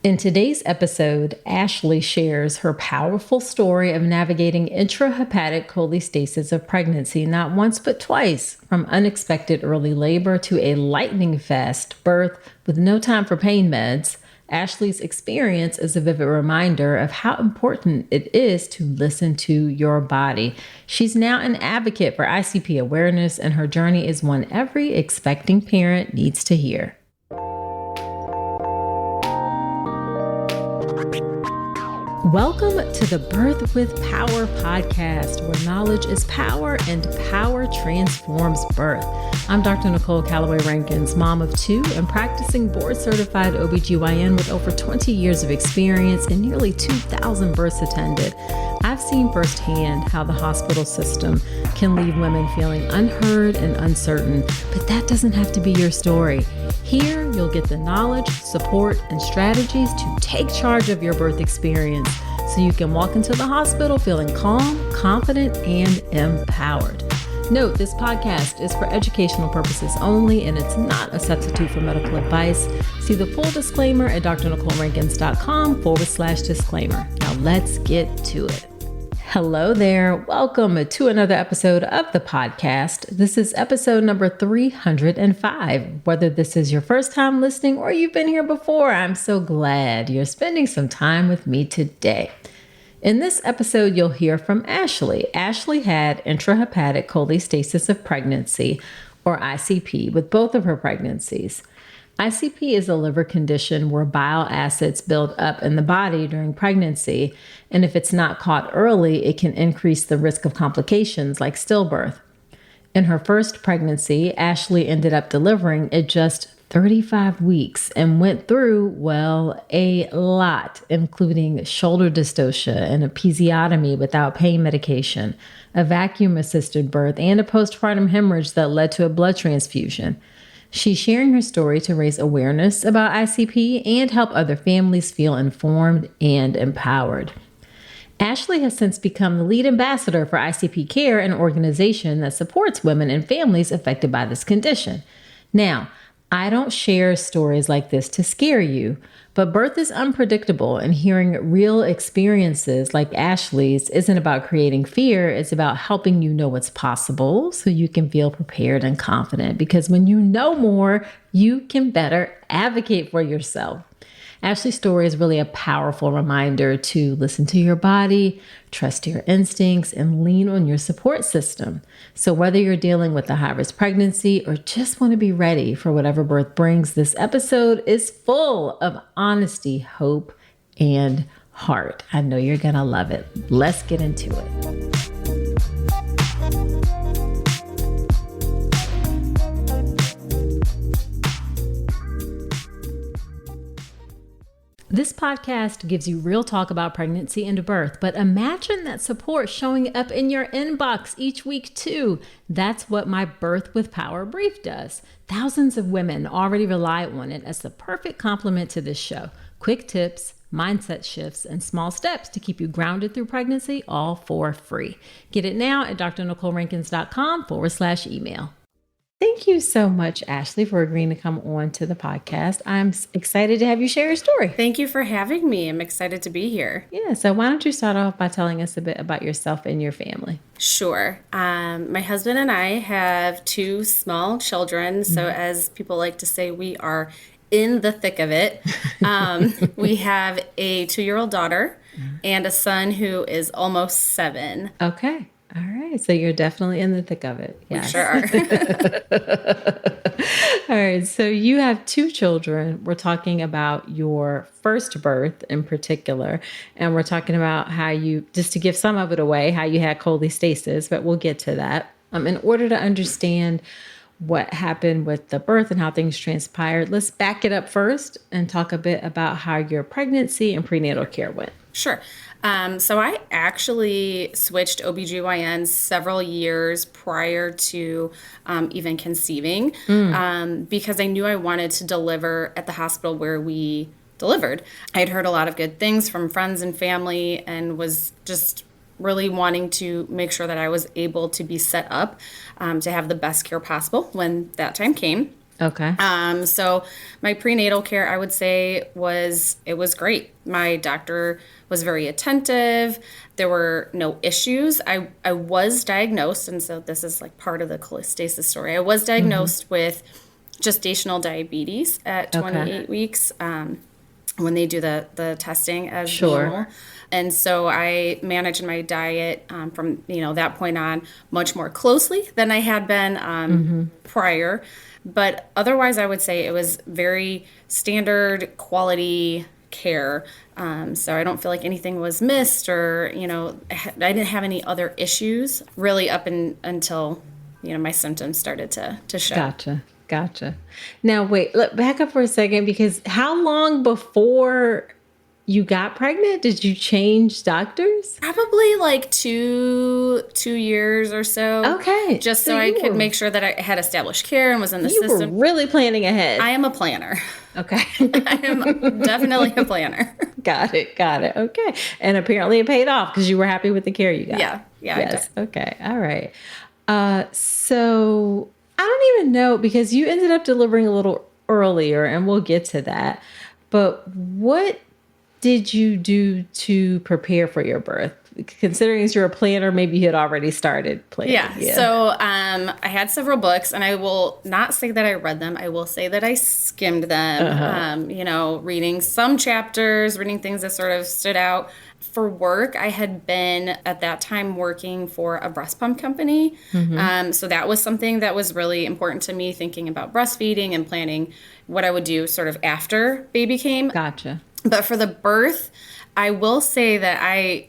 In today's episode, Ashley shares her powerful story of navigating intrahepatic cholestasis of pregnancy not once but twice, from unexpected early labor to a lightning fast birth with no time for pain meds. Ashley's experience is a vivid reminder of how important it is to listen to your body. She's now an advocate for ICP awareness, and her journey is one every expecting parent needs to hear. Welcome to the Birth with Power podcast, where knowledge is power and power transforms birth. I'm Dr. Nicole Calloway Rankins, mom of two and practicing board-certified OBGYN with over 20 years of experience and nearly 2,000 births attended. I've seen firsthand how the hospital system can leave women feeling unheard and uncertain, but that doesn't have to be your story. Here, you'll get the knowledge, support, and strategies to take charge of your birth experience so you can walk into the hospital feeling calm, confident, and empowered. Note, this podcast is for educational purposes only, and it's not a substitute for medical advice. See the full disclaimer at drnicolerankins.com/disclaimer. Now let's get to it. Hello there. Welcome to another episode of the podcast. This is episode number 305. Whether this is your first time listening or you've been here before, I'm so glad you're spending some time with me today. In this episode, you'll hear from Ashley. Ashley had intrahepatic cholestasis of pregnancy, or ICP, with both of her pregnancies. ICP is a liver condition where bile acids build up in the body during pregnancy, and if it's not caught early, it can increase the risk of complications like stillbirth. In her first pregnancy, Ashley ended up delivering at just 35 weeks and went through, well, a lot, including shoulder dystocia and episiotomy without pain medication, a vacuum-assisted birth, and a postpartum hemorrhage that led to a blood transfusion. She's sharing her story to raise awareness about ICP and help other families feel informed and empowered. Ashley has since become the lead ambassador for ICP Care, an organization that supports women and families affected by this condition. Now, I don't share stories like this to scare you, but birth is unpredictable, and hearing real experiences like Ashley's isn't about creating fear. It's about helping you know what's possible so you can feel prepared and confident, because when you know more, you can better advocate for yourself. Ashley's story is really a powerful reminder to listen to your body, trust your instincts, and lean on your support system. So whether you're dealing with a high-risk pregnancy or just want to be ready for whatever birth brings, this episode is full of honesty, hope, and heart. I know you're going to love it. Let's get into it. This podcast gives you real talk about pregnancy and birth, but imagine that support showing up in your inbox each week too. That's what my Birth with Power brief does. Thousands of women already rely on it as the perfect complement to this show. Quick tips, mindset shifts, and small steps to keep you grounded through pregnancy, all for free. Get it now at drnicolerankins.com/email. Thank you so much, Ashley, for agreeing to come on to the podcast. I'm excited to have you share your story. Thank you for having me. I'm excited to be here. Yeah, so why don't you start off by telling us a bit about yourself and your family? Sure. My husband and I have two small children. So as people like to say, we are in the thick of it. We have a 2-year-old daughter and a son who is almost 7. Okay. All right. So you're definitely in the thick of it. Yes. We sure are. All right. So you have 2 children. We're talking about your first birth in particular. And we're talking about how you, just to give some of it away, how you had cholestasis, but we'll get to that. In order to understand what happened with the birth and how things transpired, let's back it up first and talk a bit about how your pregnancy and prenatal care went. Sure. So I actually switched OBGYNs several years prior to even conceiving because I knew I wanted to deliver at the hospital where we delivered. I had heard a lot of good things from friends and family and was just really wanting to make sure that I was able to be set up to have the best care possible when that time came. Okay. So my prenatal care, I would say, it was great. My doctor was very attentive. There were no issues. I was diagnosed, and so this is like part of the cholestasis story. I was diagnosed with gestational diabetes at Okay. 28 weeks when they do the testing as Sure. normal. And so I managed my diet from that point on much more closely than I had been prior. But otherwise, I would say it was very standard quality care. So I don't feel like anything was missed, or I didn't have any other issues really until my symptoms started to show. Gotcha. Now, wait, look, back up for a second, because how long before you got pregnant did you change doctors? Probably like two years or so. Okay. Just so I could make sure that I had established care and was in the You were system. really planning ahead. I am a planner. Okay. I am definitely a planner. Got it. Okay. And apparently it paid off because you were happy with the care you got. Yeah. Yes. Okay. All right. So I don't even know, because you ended up delivering a little earlier, and we'll get to that. But what did you do to prepare for your birth? Considering as you're a planner, maybe you had already started planning. Yeah. So I had several books, and I will not say that I read them. I will say that I skimmed them, reading some chapters, reading things that sort of stood out. For work, I had been at that time working for a breast pump company. So that was something that was really important to me, thinking about breastfeeding and planning what I would do sort of after baby came. Gotcha. But for the birth, I will say that I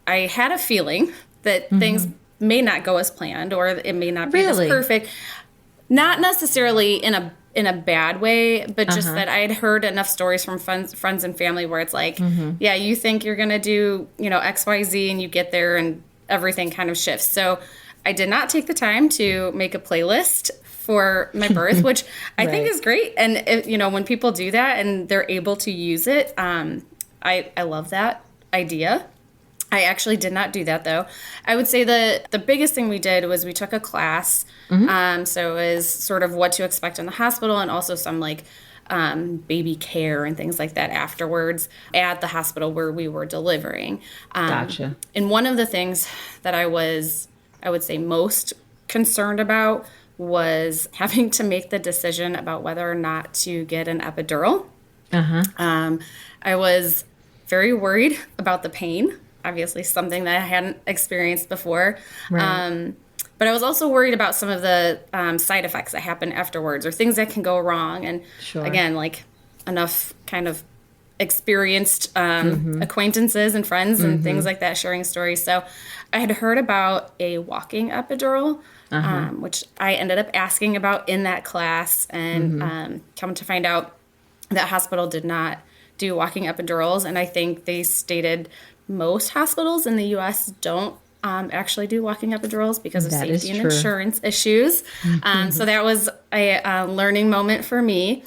had a feeling that things may not go as planned, or it may not be as perfect. Not necessarily in a bad way, but just that I had heard enough stories from friends and family where it's like, yeah, you think you're going to do, X, Y, Z, and you get there and everything kind of shifts. So I did not take the time to make a playlist for my birth, which I think is great. And when people do that and they're able to use it, I love that idea. I actually did not do that, though. I would say the biggest thing we did was we took a class. So it was sort of what to expect in the hospital, and also some like baby care and things like that afterwards at the hospital where we were delivering. Gotcha. And one of the things that I would say most concerned about was having to make the decision about whether or not to get an epidural. I was very worried about the pain. Obviously, something that I hadn't experienced before. Right. But I was also worried about some of the side effects that happen afterwards, or things that can go wrong. And again, like enough kind of experienced acquaintances and friends and things like that sharing stories. So I had heard about a walking epidural, which I ended up asking about in that class, and come to find out that hospital did not do walking epidurals. And I think they stated most hospitals in the U.S. don't actually do walking epidurals because of safety and insurance issues. So that was a learning moment for me.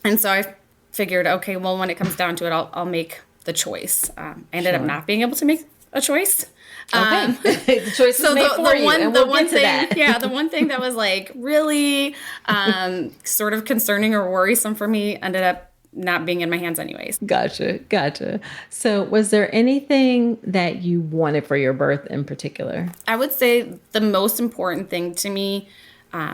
And so I figured, okay, well, when it comes down to it, I'll make the choice. I ended up not being able to make a choice. Okay. The choice was made for you, and we'll get to that. Yeah, the one thing that was like really sort of concerning or worrisome for me ended up not being in my hands anyways. Gotcha. So was there anything that you wanted for your birth in particular? I would say the most important thing to me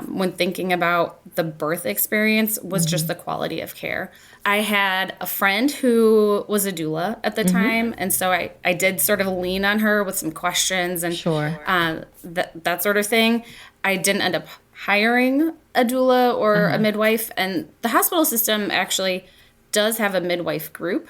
when thinking about the birth experience was just the quality of care. I had a friend who was a doula at the time, and so I did sort of lean on her with some questions and that sort of thing. I didn't end up hiring a doula or a midwife, and the hospital system actually does have a midwife group,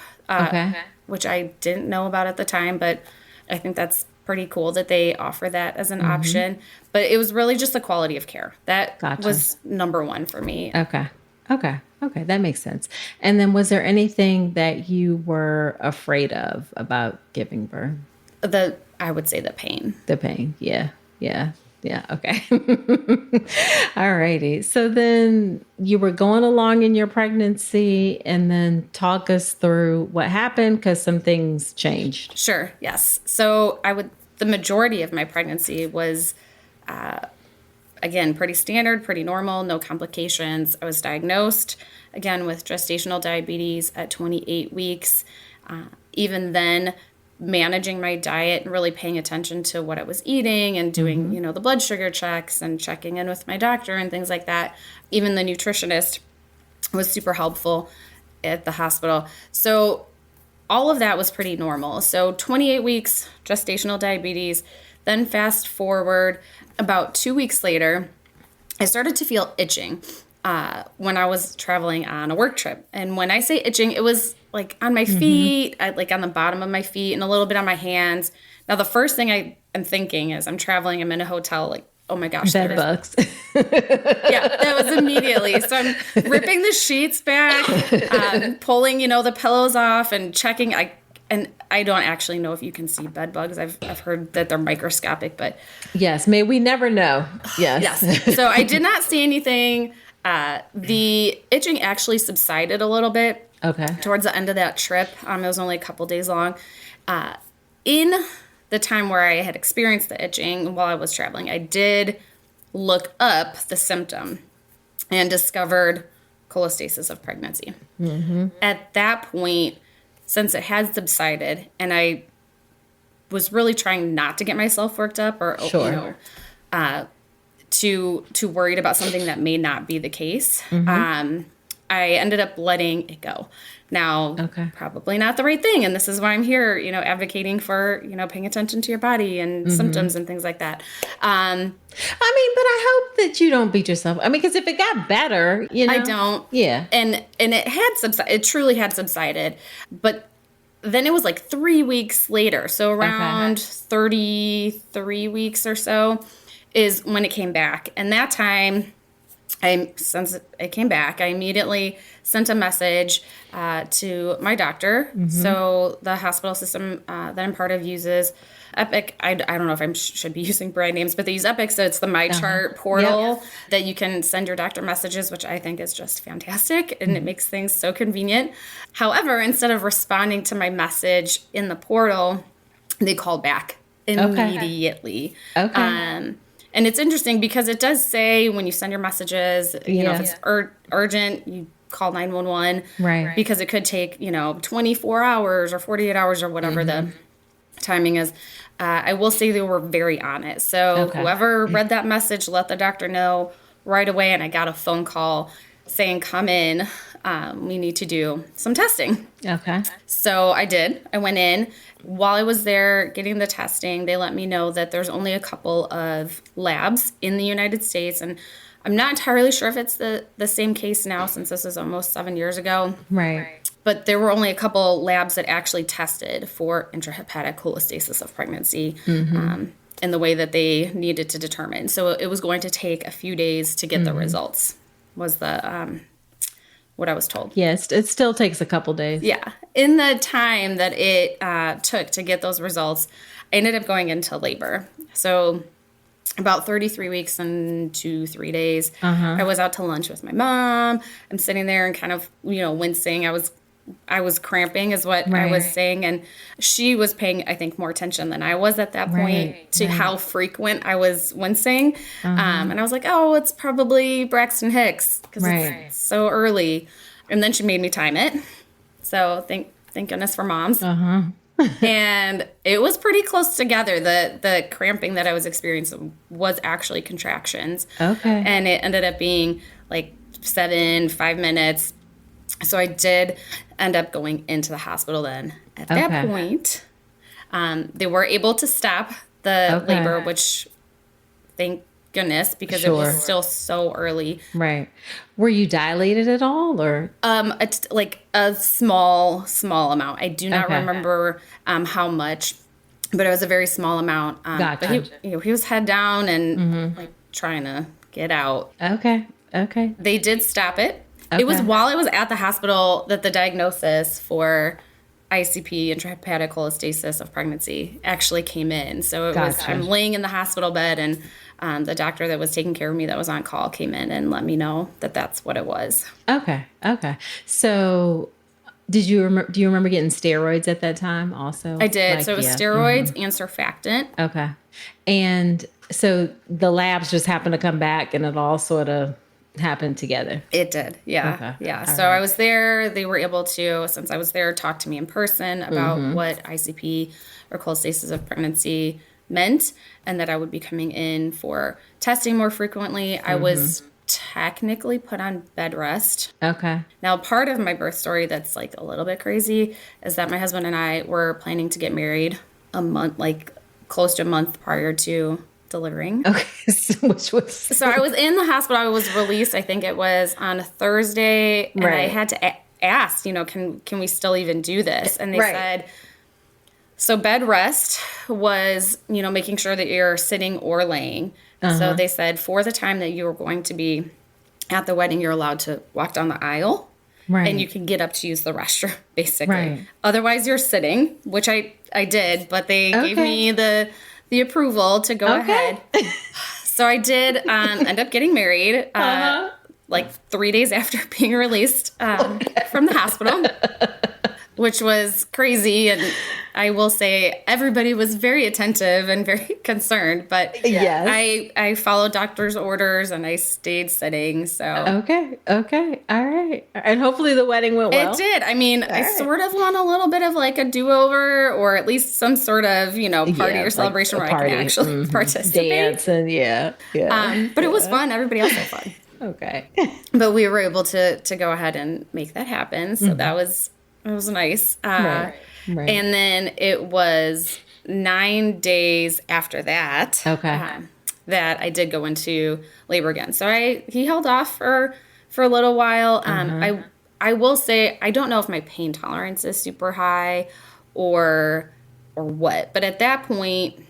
which I didn't know about at the time, but I think that's pretty cool that they offer that as an option. But it was really just the quality of care. That was number one for me. Okay. That makes sense. And then was there anything that you were afraid of about giving birth? I would say the pain. The pain. Yeah. Okay. All righty. So then you were going along in your pregnancy, and then talk us through what happened, because some things changed. Sure. Yes. So the majority of my pregnancy was again, pretty standard, pretty normal, no complications. I was diagnosed, again, with gestational diabetes at 28 weeks. Even then, managing my diet and really paying attention to what I was eating and doing, the blood sugar checks and checking in with my doctor and things like that. Even the nutritionist was super helpful at the hospital. So all of that was pretty normal. So 28 weeks, gestational diabetes. Then fast forward about 2 weeks later, I started to feel itching when I was traveling on a work trip. And when I say itching, it was like on my feet, like on the bottom of my feet and a little bit on my hands. Now, the first thing I am thinking is I'm traveling, I'm in a hotel, like, oh my gosh. Bed bugs. Yeah, that was immediately. So I'm ripping the sheets back, pulling, the pillows off and checking. And I don't actually know if you can see bed bugs. I've heard that they're microscopic, but. Yes, may we never know. Yes. Yes. So I did not see anything. The itching actually subsided a little bit. Okay. Towards the end of that trip. It was only a couple days long. In the time where I had experienced the itching while I was traveling, I did look up the symptom and discovered cholestasis of pregnancy. At that point, since it had subsided, and I was really trying not to get myself worked up or too worried about something that may not be the case. I ended up letting it go. Now, probably not the right thing. And this is why I'm here, advocating for, paying attention to your body and symptoms and things like that. But I hope that you don't beat yourself. Because if it got better, I don't. Yeah. And it had subsided. It truly had subsided. But then it was like 3 weeks later. So around 33 weeks or so is when it came back. And that time, since it came back, I immediately sent a message to my doctor. So the hospital system that I'm part of uses Epic. I don't know if I should be using brand names, but they use Epic. So it's the MyChart portal that you can send your doctor messages, which I think is just fantastic. And it makes things so convenient. However, instead of responding to my message in the portal, they called back immediately. And it's interesting because it does say when you send your messages, if it's urgent, you call 911. Right. Because it could take, 24 hours or 48 hours or whatever the timing is. I will say they were very on it. So whoever read that message let the doctor know right away. And I got a phone call saying, come in. We need to do some testing. Okay. So I did. I went in. While I was there getting the testing, they let me know that there's only a couple of labs in the United States. And I'm not entirely sure if it's the same case now since this is almost 7 years ago. Right. But there were only a couple labs that actually tested for intrahepatic cholestasis of pregnancy in the way that they needed to determine. So it was going to take a few days to get the results, was the what I was told. Yes, it still takes a couple days. Yeah. In the time that it took to get those results, I ended up going into labor. So about 33 weeks and 2-3 days, I was out to lunch with my mom. I'm sitting there and kind of, wincing. I was cramping is what I was saying. And she was paying, I think, more attention than I was at that point to how frequent I was wincing. And I was like, oh, it's probably Braxton Hicks because it's so early. And then she made me time it. So thank goodness for moms. And it was pretty close together. The cramping that I was experiencing was actually contractions. Okay. And it ended up being like 5 minutes. So I did end up going into the hospital then. At that point, they were able to stop the labor, which thank goodness, because it was still so early. Right. Were you dilated at all, or? It's like a small amount. I do not remember how much, but it was a very small amount. Gotcha. But he was head down and like trying to get out. Okay. They did stop it. It was while I was at the hospital that the diagnosis for ICP, intrahepatic cholestasis of pregnancy, actually came in. So I'm laying in the hospital bed, and the doctor that was taking care of me that was on call came in and let me know that that's what it was. Okay. So do you remember getting steroids at that time also? I did. So it was steroids and surfactant. Okay. And So the labs just happened to come back and it all sort of happened together. It did. Yeah. Okay. Yeah. All So right. I was there. They were able to, since I was there, talk to me in person about what ICP or cholestasis of pregnancy meant and that I would be coming in for testing more frequently. I was technically put on bed rest. Okay. Now, part of my birth story that's like a little bit crazy is that my husband and I were planning to get married a month, like close to a month prior to delivering. Okay. Which was So I was in the hospital. I was released, I think it was on a Thursday, and I Right. had to ask, can we still even do this? And they Right. said, so bed rest was, making sure that you're sitting or laying. So they said for the time that you were going to be at the wedding, you're allowed to walk down the aisle. right. And you can get up to use the restroom, basically. Right. Otherwise, you're sitting, which I did, but they gave me the approval to go ahead. So I did end up getting married like 3 days after being released from the hospital, which was crazy. And I will say everybody was very attentive and very concerned, but Yes. I followed doctor's orders and I stayed sitting. So Okay. Okay. All right. And hopefully the wedding went well. it did. I mean, I right. sort of want a little bit of like a do-over or at least some sort of, party Yeah, or celebration like a where I party. can actually participate. Dance and yeah. But it was fun. Everybody else had fun. Okay. But we were able to go ahead and make that happen. So it was nice. Right. Right. And then it was 9 days after that. Okay. That I did go into labor again. So he held off for a little while. I will say I don't know if my pain tolerance is super high or what. But at that point,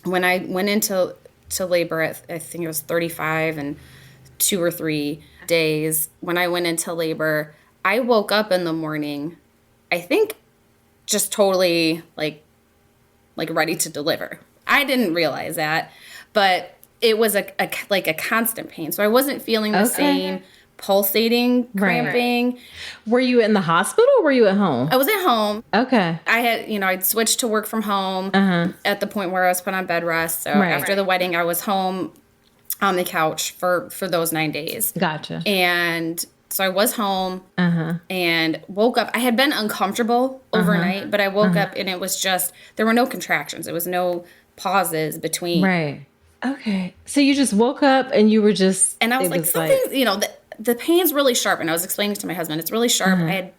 when I went into labor at I think it was 35 and 2 or 3 days, when I went into labor, I woke up in the morning, I think just totally like ready to deliver. I didn't realize that, but it was a constant pain. So I wasn't feeling the same pulsating, cramping. Were you in the hospital or were you at home? I was at home. Okay. I had, I'd switched to work from home at the point where I was put on bed rest. So after the wedding, I was home on the couch for those 9 days. Gotcha. And so I was home and woke up. I had been uncomfortable overnight, but I woke up and it was just, there were no contractions. There was no pauses between. Right. Okay. So you just woke up and you were just. And I was like, something, the pain's really sharp. And I was explaining to my husband, it's really sharp. I had,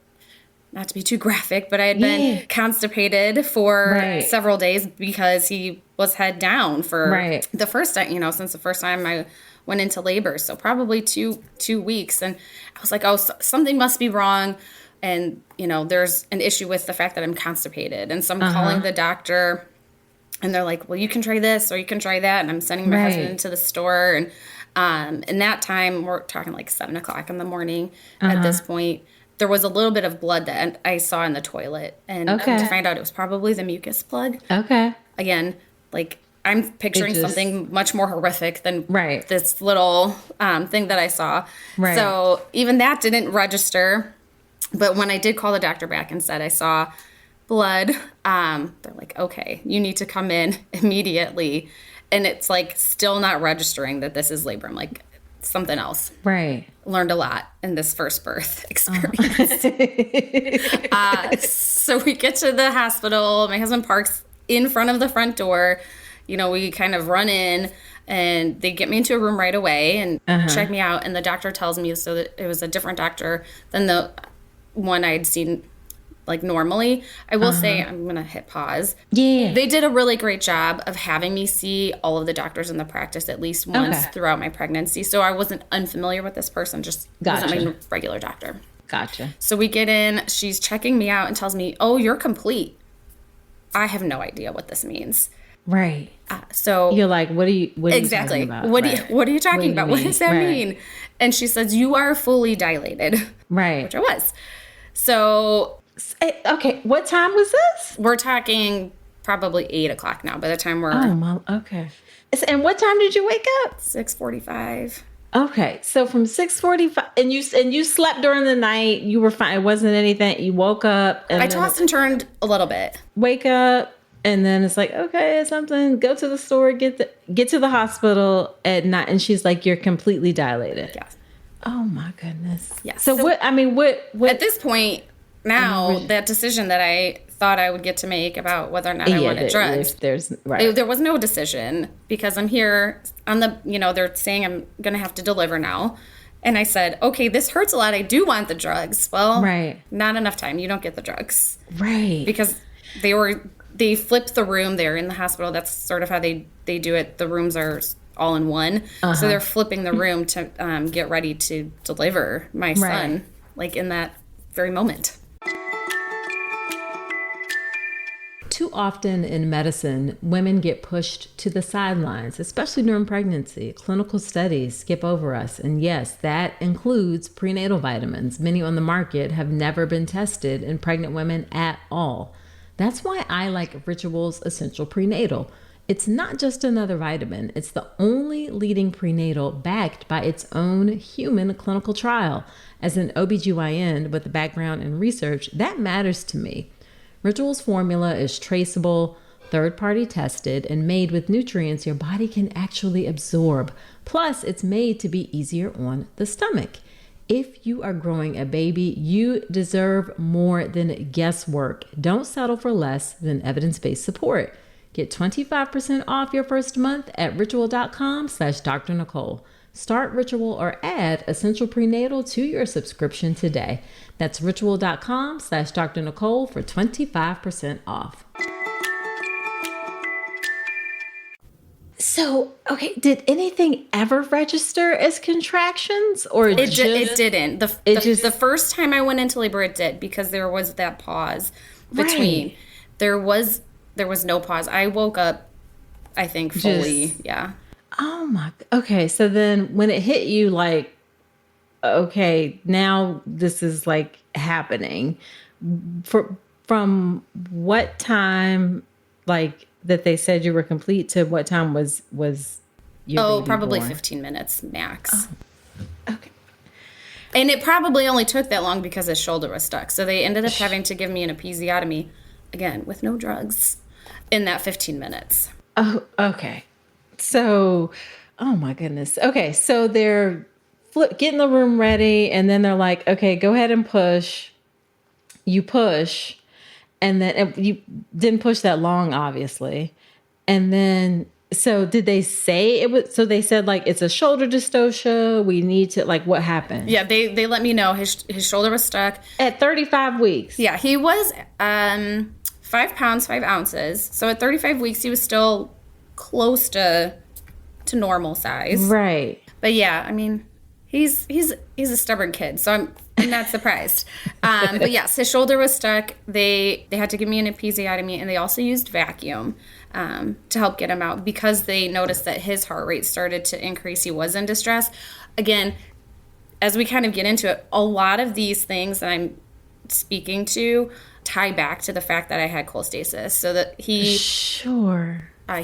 not to be too graphic, but I had been constipated for several days because he was head down for the first time, since the first time I went into labor. So probably two weeks. And I was like, oh, something must be wrong. And, there's an issue with the fact that I'm constipated. And so I'm calling the doctor and they're like, well, you can try this or you can try that. And I'm sending my husband to the store. And in that time, we're talking like 7 o'clock in the morning at this point. There was a little bit of blood that I saw in the toilet. And to find out it was probably the mucus plug. Okay. Again, like I'm picturing something much more horrific than Right. this little thing that I saw. Right. So even that didn't register. But when I did call the doctor back and said I saw blood, they're like, okay, you need to come in immediately. And it's like still not registering that this is labor. I'm like, something else. Right. Learned a lot in this first birth experience. So we get to the hospital. My husband parks in front of the front door. We kind of run in and they get me into a room right away and check me out. And the doctor tells me so that it was a different doctor than the one I'd seen like normally. I will say, I'm going to hit pause. Yeah. They did a really great job of having me see all of the doctors in the practice at least once throughout my pregnancy. So I wasn't unfamiliar with this person, just wasn't my regular doctor. Gotcha. So we get in, she's checking me out and tells me, oh, you're complete. I have no idea what this means. Right. So you're like, what are you exactly. talking about? What are you talking about? What does that mean? And she says, you are fully dilated. Right. Which I was. So okay, what time was this? We're talking probably 8 o'clock now by the time we're okay. And what time did you wake up? 6:45. Okay, so from 6:45, and you slept during the night. You were fine. It wasn't anything. You woke up. And I tossed and turned a little bit. Wake up. And then it's like, okay, something, go to the store, get to the hospital at night. And she's like, you're completely dilated. Yes. Oh my goodness. Yes. So what, I mean, what at this point now, that decision that I thought I would get to make about whether or not I wanted drugs, there was no decision because I'm here on the, they're saying I'm going to have to deliver now. And I said, okay, this hurts a lot. I do want the drugs. Well, not enough time. You don't get the drugs. Right. Because they flipped the room there in the hospital. That's sort of how they do it. The rooms are all in one. Uh-huh. So they're flipping the room to get ready to deliver my son, like in that very moment. Too often in medicine, women get pushed to the sidelines, especially during pregnancy. Clinical studies skip over us. And yes, that includes prenatal vitamins. Many on the market have never been tested in pregnant women at all. That's why I like Ritual's Essential Prenatal. It's not just another vitamin. It's the only leading prenatal backed by its own human clinical trial. As an OBGYN with a background in research, that matters to me. Ritual's formula is traceable, third-party tested, and made with nutrients your body can actually absorb. Plus, it's made to be easier on the stomach. If you are growing a baby, you deserve more than guesswork. Don't settle for less than evidence-based support. Get 25% off your first month at ritual.com/Dr. Nicole. Start Ritual or add Essential Prenatal to your subscription today. That's ritual.com/Dr. Nicole for 25% off. So, okay, did anything ever register as contractions, or it didn't? The first time I went into labor, it did, because there was that pause between. Right. There was no pause. I woke up, I think, fully. Yeah. Oh my. Okay, so then when it hit you, like, okay, now this is like happening. From what time, like, that they said you were complete to what time was your baby probably born? 15 minutes max. Oh, okay. And it probably only took that long because his shoulder was stuck. So they ended up having to give me an episiotomy, again, with no drugs, in that 15 minutes. Oh, okay. So, oh my goodness. Okay, so they're getting the room ready, and then they're like, okay, go ahead and push. You push. And then you didn't push that long, obviously. And then, so did they say it was, so they said, like, it's a shoulder dystocia. We need to, like, what happened? Yeah, they let me know his shoulder was stuck. At 35 weeks. Yeah, he was 5 pounds, 5 ounces. So at 35 weeks, he was still close to normal size. Right. But yeah, I mean, he's a stubborn kid, so I'm not surprised. But yes, his shoulder was stuck. They had to give me an episiotomy, and they also used vacuum to help get him out because they noticed that his heart rate started to increase. He was in distress. Again, as we kind of get into it, a lot of these things that I'm speaking to tie back to the fact that I had cholestasis. So that he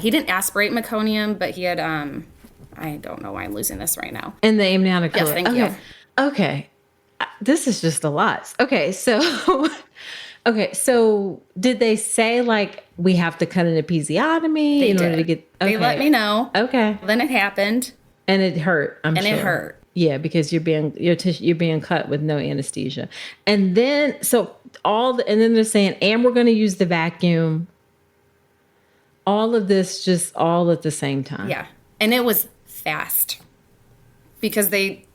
didn't aspirate meconium, but he had I don't know why I'm losing this right now. In the amniotic fluid. Yes, thank you. Okay. This is just a lot. Okay, so did they say, like, we have to cut an episiotomy in order to get? Okay. They let me know. Okay. Then it happened, and it hurt. I'm sure. And it hurt. Yeah, because you're being cut with no anesthesia, and then and then they're saying, and we're going to use the vacuum. All of this, just all at the same time. Yeah, and it was fast because they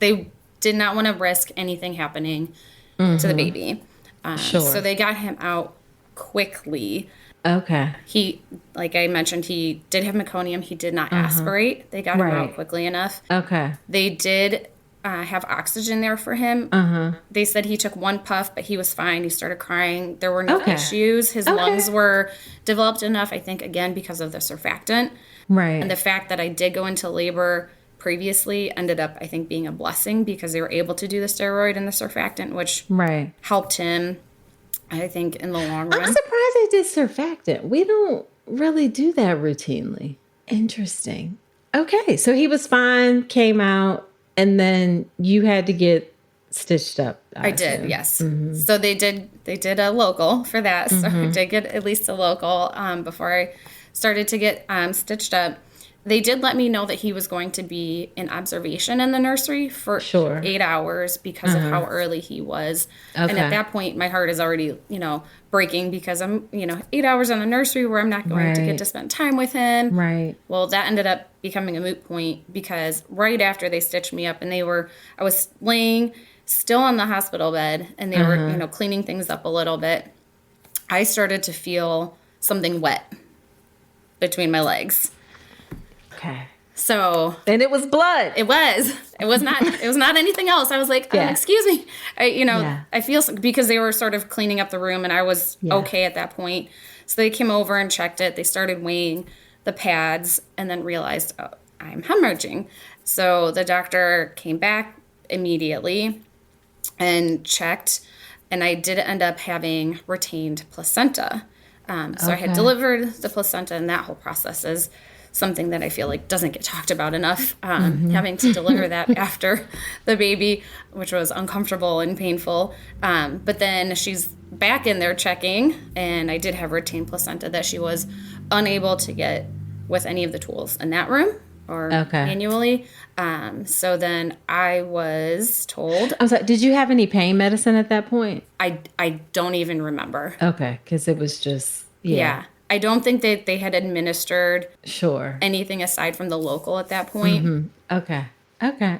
did not want to risk anything happening to the baby. So they got him out quickly. Okay. He, like I mentioned, he did have meconium. He did not aspirate. They got him out quickly enough. Okay. They did have oxygen there for him. They said he took one puff, but he was fine. He started crying. There were no issues. His lungs were developed enough, I think, again, because of the surfactant. Right. And the fact that I did go into labor previously ended up, I think, being a blessing because they were able to do the steroid and the surfactant, which helped him, I think, in the long run. I'm surprised they did surfactant. We don't really do that routinely. Interesting. Okay, so he was fine, came out, and then you had to get stitched up. I did, assume. yes. So they did a local for that. So I did get at least a local before I started to get stitched up. They did let me know that he was going to be in observation in the nursery for Sure. 8 hours because of how early he was. Okay. And at that point, my heart is already, breaking because I'm, 8 hours in the nursery where I'm not going to get Right. to spend time with him. Right. Well, that ended up becoming a moot point because right after they stitched me up and I was laying still on the hospital bed and they were, cleaning things up a little bit. I started to feel something wet between my legs. Okay. So And it was blood. it was not anything else. I was like, Yeah. excuse me. Yeah. I feel because they were sort of cleaning up the room and I was okay at that point. So they came over and checked it. They started weighing the pads and then realized, oh, I'm hemorrhaging. So the doctor came back immediately and checked, and I did end up having retained placenta. So I had delivered the placenta, and that whole process is something that I feel like doesn't get talked about enough. Having to deliver that after the baby, which was uncomfortable and painful. But then she's back in there checking, and I did have retained placenta that she was unable to get with any of the tools in that room or manually. So then I was told. I'm sorry, did you have any pain medicine at that point? I don't even remember. Okay, because it was just, Yeah. I don't think that they had administered Sure. anything aside from the local at that point. Okay.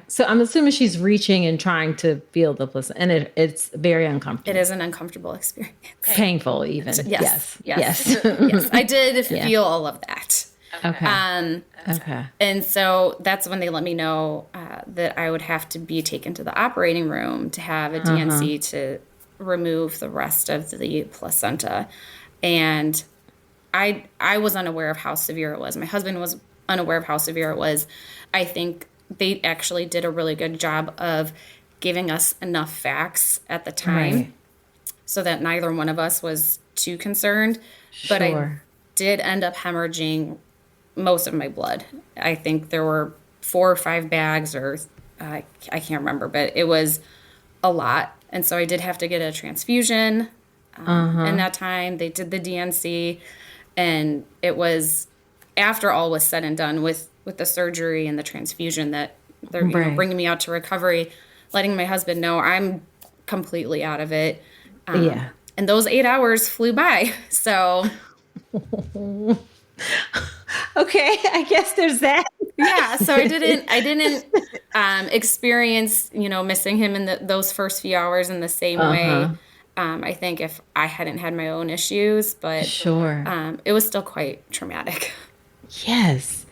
So I'm assuming she's reaching and trying to feel the placenta, and it's very uncomfortable. It is an uncomfortable experience. Painful even. Yes. Yes. I did feel all of that. Okay. And so that's when they let me know that I would have to be taken to the operating room to have a DNC to remove the rest of the placenta. And I was unaware of how severe it was. My husband was unaware of how severe it was. I think they actually did a really good job of giving us enough facts at the time so that neither one of us was too concerned. But I did end up hemorrhaging most of my blood. I think there were 4 or 5 bags or I can't remember, but it was a lot. And so I did have to get a transfusion. In that time, they did the DNC, and it was after all was said and done with the surgery and the transfusion that they're bringing me out to recovery, letting my husband know I'm completely out of it. And those 8 hours flew by. So, okay, I guess there's that. Yeah, so I didn't experience, missing him in those first few hours in the same way. I think if I hadn't had my own issues, but it was still quite traumatic. Yes.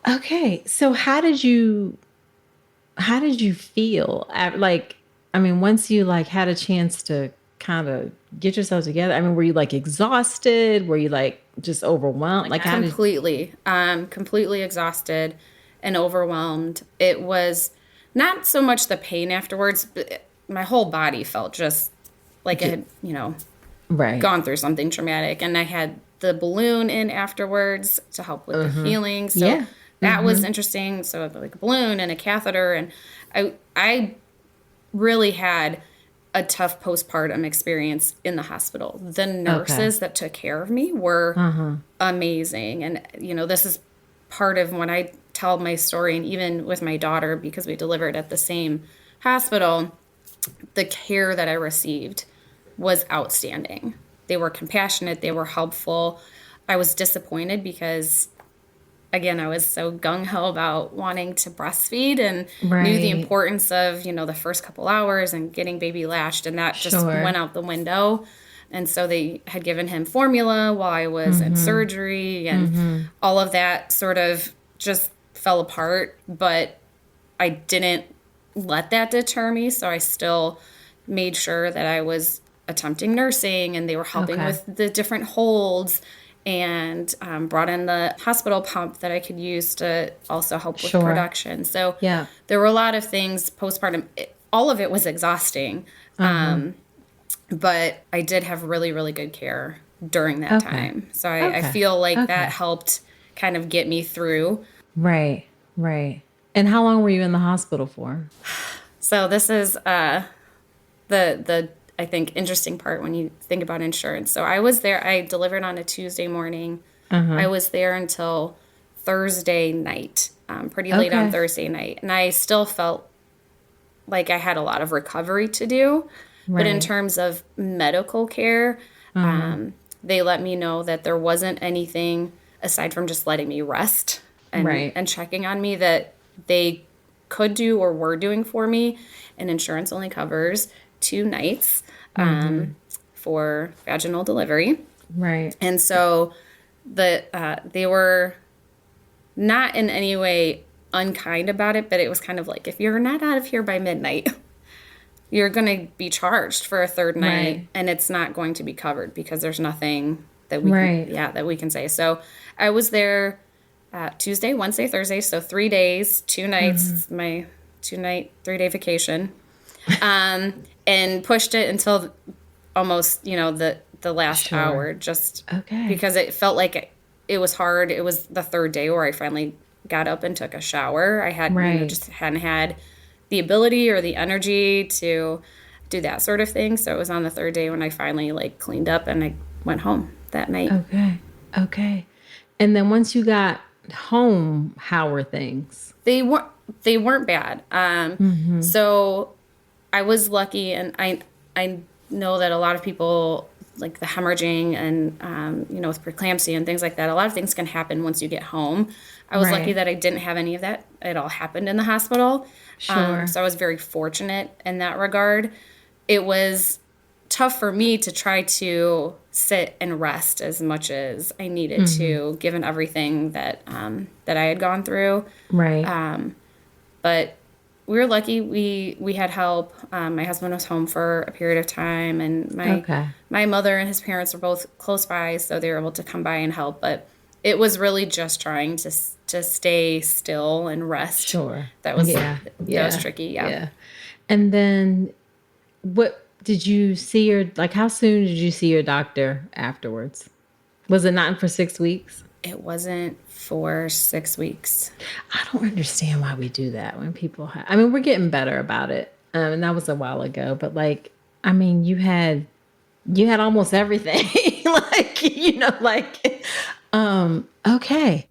Okay. So how did you feel once you had a chance to kind of get yourself together? Were you exhausted? Were you just overwhelmed? Completely exhausted and overwhelmed. It was not so much the pain afterwards, but my whole body felt just like it had, gone through something traumatic. And I had the balloon in afterwards to help with the healing. So that was interesting. So a balloon and a catheter. And I really had a tough postpartum experience in the hospital. The nurses that took care of me were amazing. And, this is part of when I tell my story, and even with my daughter, because we delivered at the same hospital, the care that I received was outstanding. They were compassionate. They were helpful. I was disappointed because, again, I was so gung-ho about wanting to breastfeed and knew the importance of, the first couple hours and getting baby latched, and that just went out the window. And so they had given him formula while I was in surgery, and all of that sort of just fell apart. But I didn't let that deter me, so I still made sure that I was attempting nursing, and they were helping with the different holds, and brought in the hospital pump that I could use to also help with production. So there were a lot of things postpartum. All of it was exhausting, but I did have really, really good care during that time. So I feel like that helped kind of get me through. Right. And how long were you in the hospital for? So this is the I think interesting part when you think about insurance. So I was there. I delivered on a Tuesday morning. I was there until Thursday night, pretty late on Okay. Thursday night, and I still felt like I had a lot of recovery to do. But in Right. terms of medical care, they let me know that there wasn't anything aside from just letting me rest Right. and checking on me that they could do or were doing for me. And insurance only covers 2 nights for vaginal delivery. Right. And so they were not in any way unkind about it, but it was kind of like, if you're not out of here by midnight, you're going to be charged for a third night, Right. and it's not going to be covered because there's nothing that Right. that we can say. So I was there Tuesday, Wednesday, Thursday, so 3 days, 2 nights, my 2-night, 3-day vacation, and pushed it until almost, the last Sure. hour, just Okay. because it felt like it was hard. It was the third day where I finally got up and took a shower. I had, Right. just hadn't had the ability or the energy to do that sort of thing. So it was on the third day when I finally cleaned up and I went home that night. Okay. Okay. And then once you got home, how were things? They weren't bad. So I was lucky, and I know that a lot of people, like the hemorrhaging and with preeclampsia and things like that, a lot of things can happen once you get home. I was lucky Right. that I didn't have any of that. It all happened in the hospital. Sure. So I was very fortunate in that regard. It was tough for me to try to sit and rest as much as I needed to, given everything that I had gone through. Right. But we were lucky. We had help. My husband was home for a period of time, and Okay. my mother and his parents were both close by, so they were able to come by and help. But it was really just trying to stay still and rest. Sure. That was Yeah. that was tricky. Yeah. Yeah. And then what did you see how soon did you see your doctor afterwards? Was it not for 6 weeks? It wasn't for 6 weeks. I don't understand why we do that when people I mean, we're getting better about it. And that was a while ago, but I mean, you had almost everything. Okay.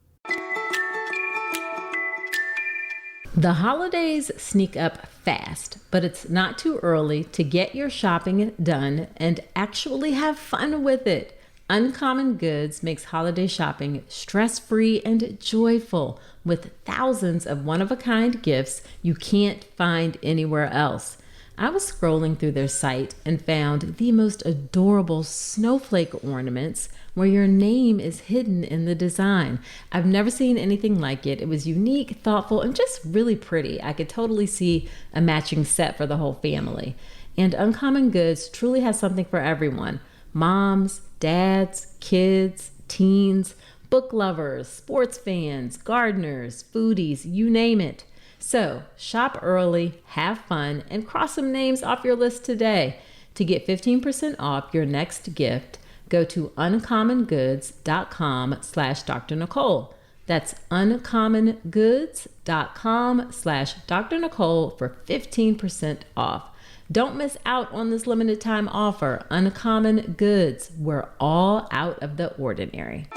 The holidays sneak up fast, but it's not too early to get your shopping done and actually have fun with it. Uncommon Goods makes holiday shopping stress-free and joyful with thousands of one-of-a-kind gifts you can't find anywhere else. I was scrolling through their site and found the most adorable snowflake ornaments where your name is hidden in the design. I've never seen anything like it. It was unique, thoughtful, and just really pretty. I could totally see a matching set for the whole family. And Uncommon Goods truly has something for everyone. Moms, dads, kids, teens, book lovers, sports fans, gardeners, foodies, you name it. So shop early, have fun, and cross some names off your list today. To get 15% off your next gift, go to uncommongoods.com/Dr. Nicole. That's uncommongoods.com/Dr. Nicole for 15% off. Don't miss out on this limited time offer. Uncommon Goods. We're all out of the ordinary.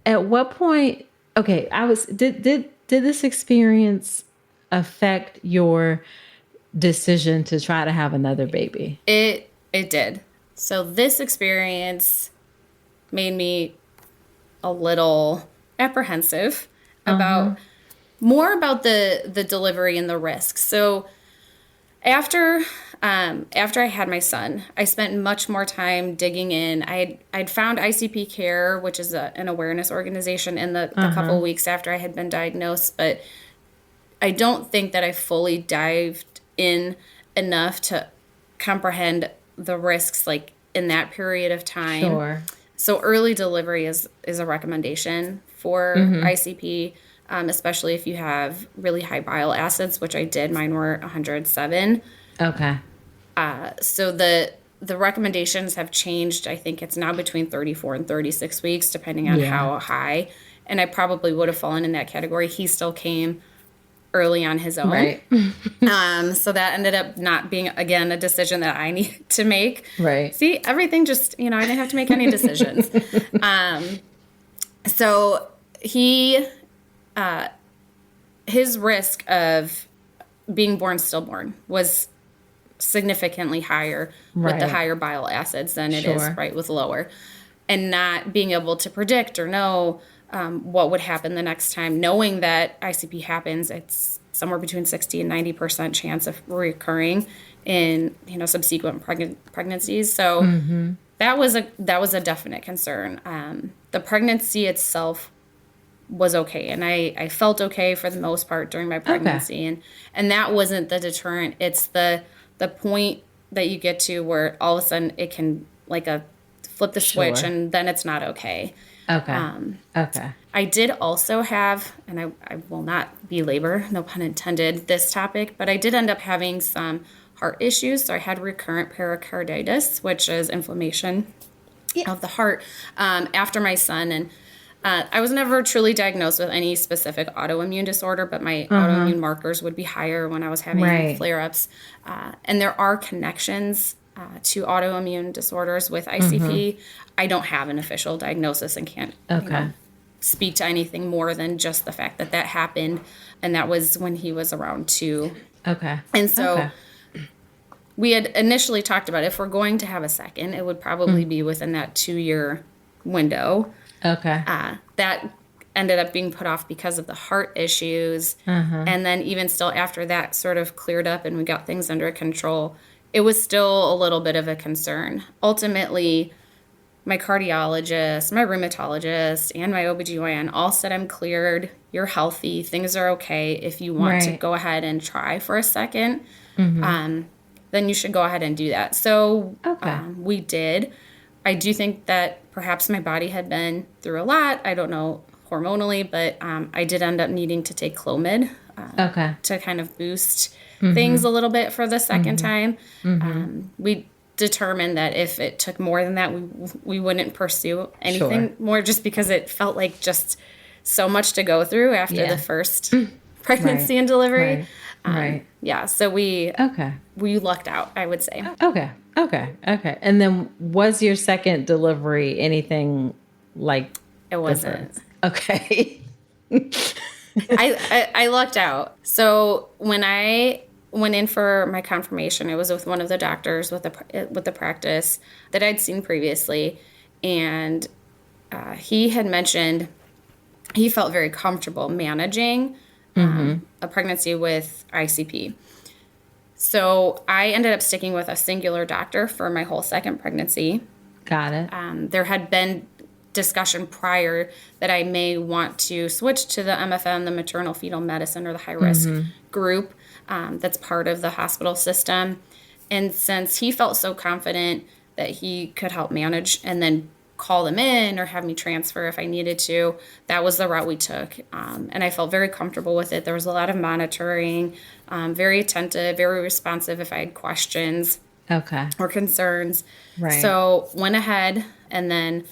At what point, okay, did this experience affect your decision to try to have another baby? It did. So this experience made me a little apprehensive about the delivery and the risks. So after I had my son, I spent much more time digging in. I'd found ICP Care, which is an awareness organization, in the couple of weeks after I had been diagnosed, but I don't think that I fully dived in enough to comprehend the risks in that period of time. Sure. So early delivery is a recommendation for ICP, especially if you have really high bile acids, which I did. Mine were 107. Okay. So the recommendations have changed. I think it's now between 34 and 36 weeks, depending on how high. And I probably would have fallen in that category. He still came early on his own. Right. So that ended up not being, again, a decision that I needed to make. Right. See, everything just, I didn't have to make any decisions. So his risk of being born stillborn was significantly higher with the higher bile acids than it is with lower. And not being able to predict or know what would happen the next time, knowing that ICP happens, it's somewhere between 60 and 90% chance of recurring in subsequent pregnancies. So that was a definite concern. The pregnancy itself was okay, and I felt okay for the most part during my pregnancy, and that wasn't the deterrent. It's the point that you get to where all of a sudden it can flip the switch, and then it's not okay. Okay. I did also have, and I will not belabor, no pun intended, this topic, but I did end up having some heart issues. So I had recurrent pericarditis, which is inflammation of the heart, after my son. And I was never truly diagnosed with any specific autoimmune disorder, but my autoimmune markers would be higher when I was having flare-ups. And there are connections to autoimmune disorders with ICP. I don't have an official diagnosis and can't speak to anything more than just the fact that happened, and that was when he was around 2. And so we had initially talked about if we're going to have a second, it would probably be within that 2-year window. That ended up being put off because of the heart issues. And then even still after that sort of cleared up and we got things under control, it was still a little bit of a concern. Ultimately, my cardiologist, my rheumatologist, and my OBGYN all said, I'm cleared, you're healthy, things are okay. If you want to go ahead and try for a second, then you should go ahead and do that. So we did. I do think that perhaps my body had been through a lot. I don't know hormonally, but I did end up needing to take Clomid to kind of boost things a little bit for the second time. We determined that if it took more than that, we wouldn't pursue anything more, just because it felt like just so much to go through after the first pregnancy and delivery. So we lucked out, I would say. Okay. And then was your second delivery anything like it wasn't? Okay. I lucked out. So when I went in for my confirmation, it was with one of the doctors with the practice that I'd seen previously, and he had mentioned he felt very comfortable managing a pregnancy with ICP. So I ended up sticking with a singular doctor for my whole second pregnancy. Got it. There had been discussion prior that I may want to switch to the MFM, the maternal fetal medicine, or the high risk group that's part of the hospital system. And since he felt so confident that he could help manage and then call them in or have me transfer if I needed to, that was the route we took. And I felt very comfortable with it. There was a lot of monitoring, very attentive, very responsive if I had questions or concerns. So went ahead, and then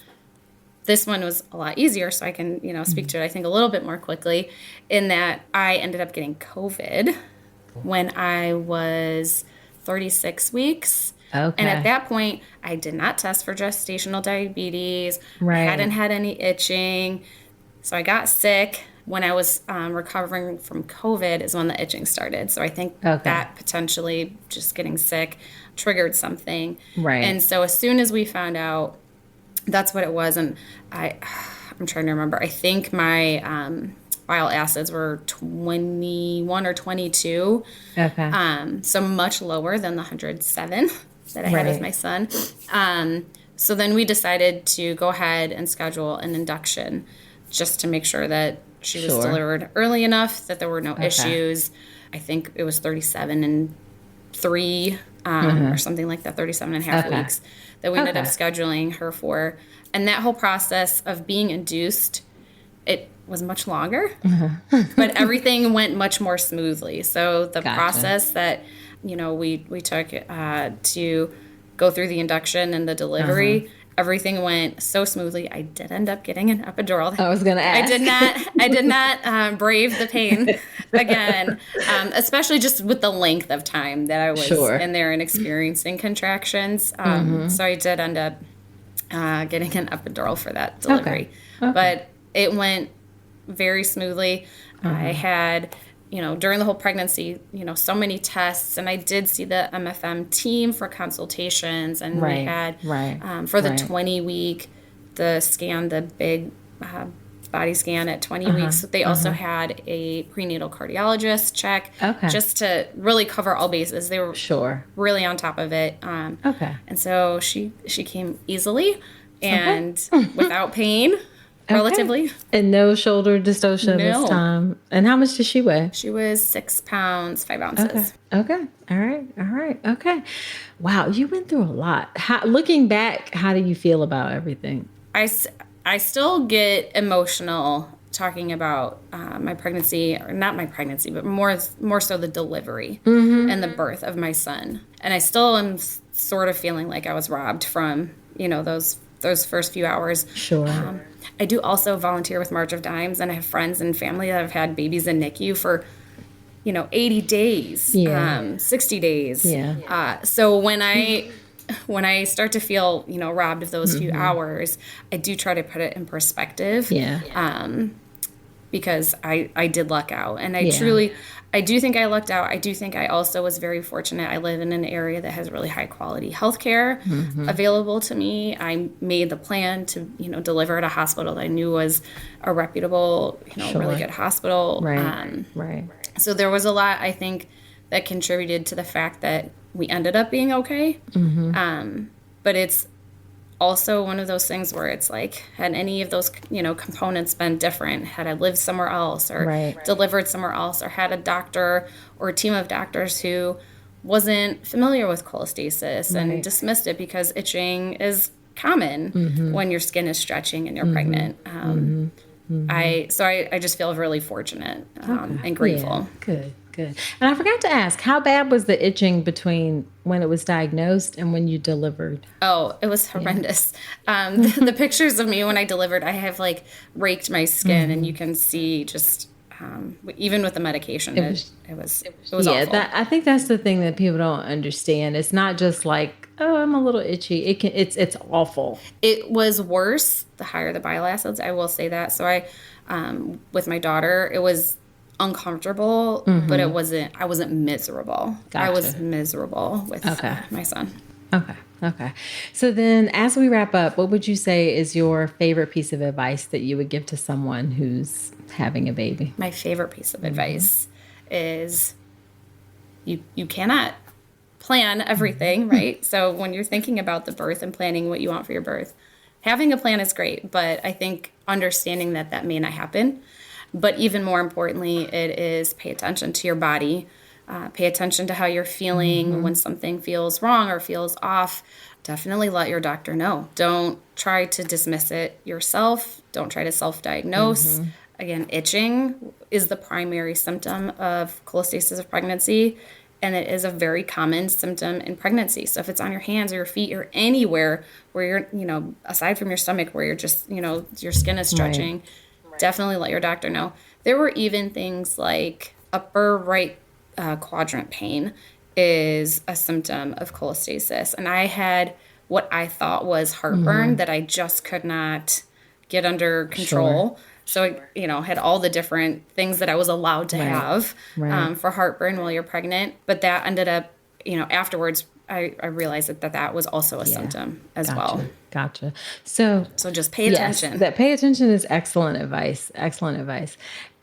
this one was a lot easier, so I can, speak to it, I think, a little bit more quickly, in that I ended up getting COVID when I was 36 weeks. And at that point, I did not test for gestational diabetes. I hadn't had any itching. So I got sick. When I was recovering from COVID is when the itching started. So I think that potentially just getting sick triggered something. And so as soon as we found out that's what it was, and I'm trying to remember, I think my bile acids were 21 or 22. So much lower than the 107 that I had with my son. So then we decided to go ahead and schedule an induction just to make sure that she was delivered early enough that there were no issues. I think it was 37 and 3 or something like that, 37 and a half weeks that we ended up scheduling her for. And that whole process of being induced, it was much longer, but everything went much more smoothly. So the process that, we took to go through the induction and the delivery, Everything went so smoothly. I did end up getting an epidural. I was going to ask. I did not brave the pain again, especially just with the length of time that I was in there and experiencing contractions. So I did end up getting an epidural for that delivery. But it went very smoothly. I had, during the whole pregnancy, so many tests, and I did see the MFM team for consultations, and we had for the 20-week, the scan, the big body scan at 20 weeks. They also had a prenatal cardiologist check just to really cover all bases. They were really on top of it. And so she came easily and without pain. Relatively. And no shoulder dystocia this time. And how much did she weigh? She was 6 pounds, 5 ounces. Okay. All right. Okay. Wow. You went through a lot. Looking back, how do you feel about everything? I still get emotional talking about my pregnancy, or not my pregnancy, but more so the delivery and the birth of my son. And I still am sort of feeling like I was robbed from, those first few hours. Sure. I do also volunteer with March of Dimes, and I have friends and family that have had babies in NICU for, 80 days, 60 days. So when I start to feel, robbed of those few hours, I do try to put it in perspective. Because I did luck out, and I do think I lucked out. I do think I also was very fortunate. I live in an area that has really high quality healthcare available to me. I made the plan to, deliver at a hospital that I knew was a reputable, really good hospital. So there was a lot, I think, that contributed to the fact that we ended up being okay. But it's also one of those things where it's like, had any of those, components been different, had I lived somewhere else or delivered somewhere else, or had a doctor or a team of doctors who wasn't familiar with cholestasis and dismissed it because itching is common when your skin is stretching and you're pregnant. I just feel really fortunate and grateful. Good. And I forgot to ask, how bad was the itching between when it was diagnosed and when you delivered? Oh, it was horrendous. The pictures of me when I delivered, I have raked my skin, and you can see just even with the medication, it was awful. I think that's the thing that people don't understand. It's not just like, oh, I'm a little itchy. It's awful. It was worse the higher the bile acids. I will say that. So with my daughter, it was uncomfortable, but I wasn't miserable. Gotcha. I was miserable with my son. Okay. So then as we wrap up, what would you say is your favorite piece of advice that you would give to someone who's having a baby? My favorite piece of advice is you cannot plan everything, right? So when you're thinking about the birth and planning what you want for your birth, having a plan is great, but I think understanding that may not happen. But even more importantly, it is pay attention to your body. Pay attention to how you're feeling when something feels wrong or feels off. Definitely let your doctor know. Don't try to dismiss it yourself. Don't try to self-diagnose. Again, itching is the primary symptom of cholestasis of pregnancy, and it is a very common symptom in pregnancy. So if it's on your hands or your feet or anywhere where you're, aside from your stomach where you're just, your skin is stretching, definitely let your doctor know. There were even things like upper right quadrant pain is a symptom of cholestasis. And I had what I thought was heartburn that I just could not get under control. So, had all the different things that I was allowed to have for heartburn while you're pregnant. But that ended up, afterwards, I realized that was also a symptom as well. Gotcha. So just pay attention. Yes, that pay attention is excellent advice.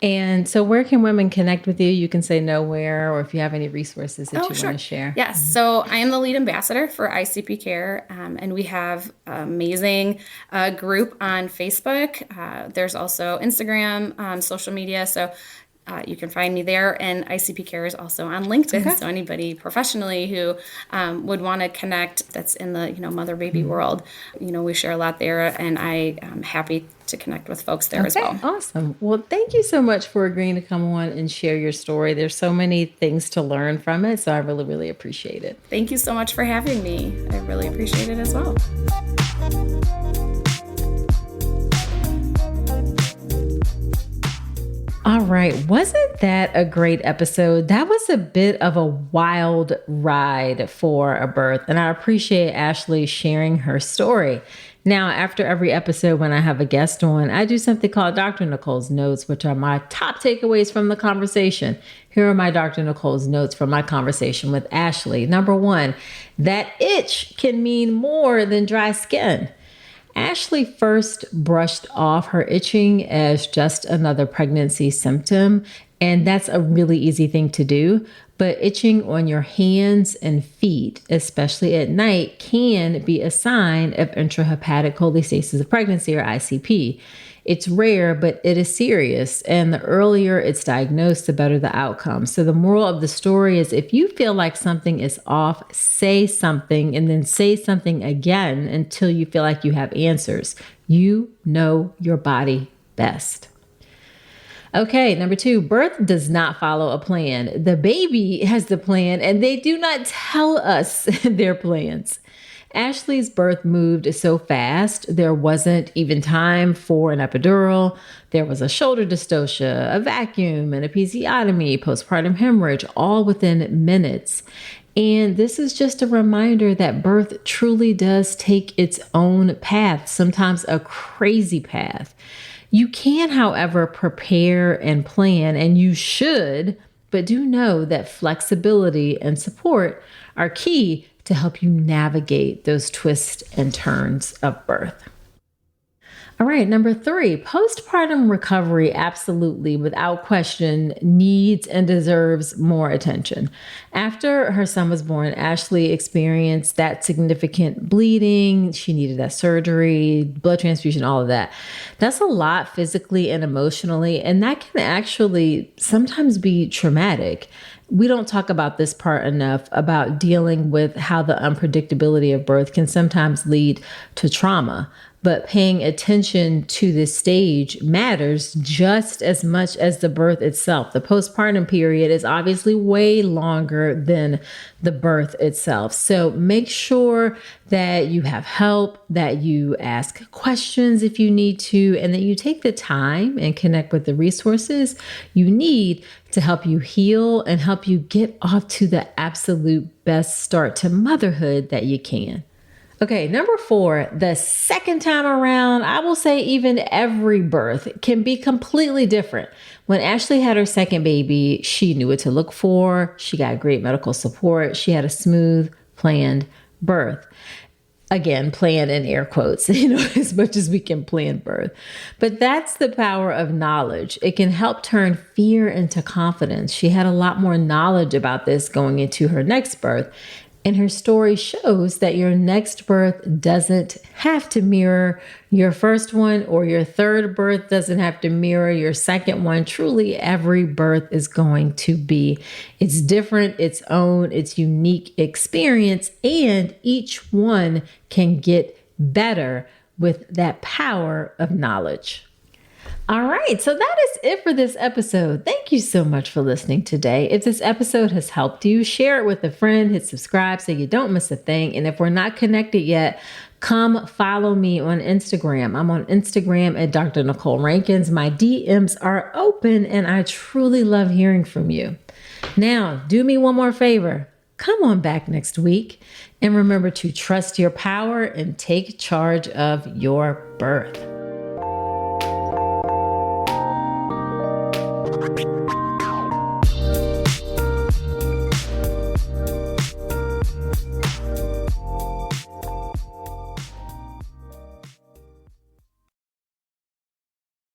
And so where can women connect with you? You can say nowhere, or if you have any resources that you want to share. Yes. So I am the lead ambassador for ICP Care, and we have an amazing group on Facebook. There's also Instagram, social media. So you can find me there. And ICP Care is also on LinkedIn. Okay. So anybody professionally who would want to connect that's in the mother-baby world, we share a lot there. And I am happy to connect with folks there as well. Awesome. Well, thank you so much for agreeing to come on and share your story. There's so many things to learn from it. So I really, really appreciate it. Thank you so much for having me. I really appreciate it as well. All right. Wasn't that a great episode? That was a bit of a wild ride for a birth, and I appreciate Ashley sharing her story. Now, after every episode, when I have a guest on, I do something called Dr. Nicole's Notes, which are my top takeaways from the conversation. Here are my Dr. Nicole's notes from my conversation with Ashley. Number one, that itch can mean more than dry skin. Ashley first brushed off her itching as just another pregnancy symptom, and that's a really easy thing to do. But itching on your hands and feet, especially at night, can be a sign of intrahepatic cholestasis of pregnancy, or ICP. It's rare, but it is serious. And the earlier it's diagnosed, the better the outcome. So the moral of the story is, if you feel like something is off, say something, and then say something again until you feel like you have answers. You know your body best. Okay, number two, birth does not follow a plan. The baby has the plan, and they do not tell us their plans. Ashley's birth moved so fast, there wasn't even time for an epidural. There was a shoulder dystocia, a vacuum, an episiotomy, postpartum hemorrhage, all within minutes. And this is just a reminder that birth truly does take its own path, sometimes a crazy path. You can, however, prepare and plan, and you should, but do know that flexibility and support are key to help you navigate those twists and turns of birth. All right, number three, postpartum recovery absolutely, without question, needs and deserves more attention. After her son was born, Ashley experienced that significant bleeding. She needed that surgery, blood transfusion, all of that. That's a lot physically and emotionally, and that can actually sometimes be traumatic. We don't talk about this part enough, about dealing with how the unpredictability of birth can sometimes lead to trauma. But paying attention to this stage matters just as much as the birth itself. The postpartum period is obviously way longer than the birth itself. So make sure that you have help, that you ask questions if you need to, and that you take the time and connect with the resources you need to help you heal and help you get off to the absolute best start to motherhood that you can. Okay, number four, the second time around, I will say even every birth can be completely different. When Ashley had her second baby, she knew what to look for. She got great medical support. She had a smooth, planned birth. Again, planned in air quotes, as much as we can plan birth. But that's the power of knowledge. It can help turn fear into confidence. She had a lot more knowledge about this going into her next birth. And her story shows that your next birth doesn't have to mirror your first one, or your third birth doesn't have to mirror your second one. Truly, every birth is going to be its different, its own, its unique experience, and each one can get better with that power of knowledge. All right, so that is it for this episode. Thank you so much for listening today. If this episode has helped you, share it with a friend, hit subscribe so you don't miss a thing. And if we're not connected yet, come follow me on Instagram. I'm on Instagram at Dr. Nicole Rankins. My DMs are open, and I truly love hearing from you. Now, do me one more favor. Come on back next week, and remember to trust your power and take charge of your birth.